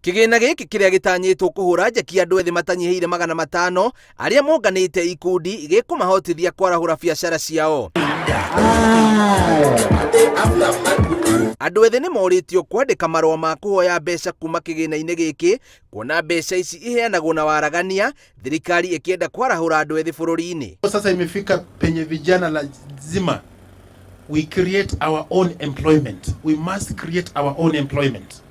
Kigina giki kiria gitanyitwo kuhura njeki andu ethĩ matanyihĩire 500 aria monganĩte ikundi gikumahotithia kwarahũra biacara ciao. Andu ethĩ nĩ morĩtio kwandĩka marũa ma kuhoya mbeca kuma kĩgĩna-inĩ gĩkĩ kuona mbeca ici iheanagwo na waragania, thirikari ikienda kwarahũra andu ethĩ bũrũri-inĩ. Sasa imefika penye vijana lazima we create our own employment. We must create our own employment.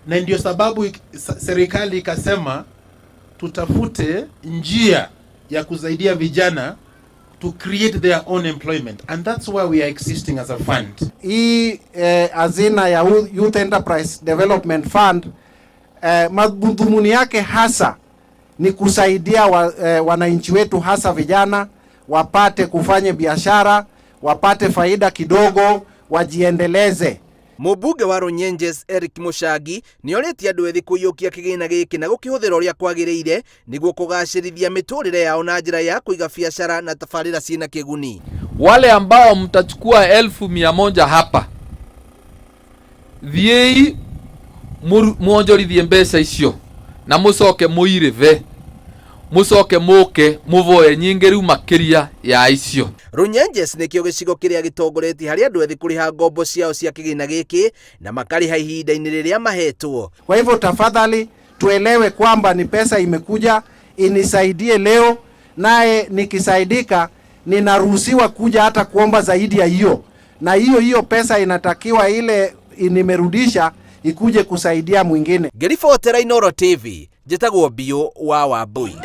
Na ndio sababu serikali ikasema tutafute njia ya kusaidia vijana to create their own employment, and that's why we are existing as a fund. Hii hazina ya Youth Enterprise Development Fund madhumuni yake hasa ni kusaidia wananchi wetu hasa vijana wapate kufanya biashara, wapate faida kidogo, wajiendeleze. Mũmbunge wa Runyenjes Eric Muchagi nĩ orĩtie andũ ethĩ kũiyũkia kĩgĩna gĩkĩ na gũkĩhũthĩra ũrĩa kwagĩrĩire nĩguo kũgacĩrithia mĩtũrĩre yao na njĩra ya kũiga biacara na tabarĩra ciĩna kĩguni. Wale ambao mtachukua 1,100 hapa, thiei muonjorithie mbeca icio na mucoke muirive, mucoke muke muvoe nyingĩ rĩu makĩria ya icio. Runyenjes nĩkĩo gĩcigo kĩrĩa gĩtongoretie harĩ andũ ethĩ kũrĩha ngombo ciao cia kĩgĩna gĩkĩ na makarĩha ihinda-inĩ rĩrĩa mahetwo. Kwa hivyo tafadhali tuelewe kwamba ni pesa imekuja inisaidie leo, naye nikisaidika ninaruhusiwa kuja hata kuomba zaidi ya hiyo, na hiyo pesa inatakiwa ile nimerudisha ikuje kusaidia mwingine. Ngĩribotera Inooro TV, njĩtagwo Bio wa Wambui.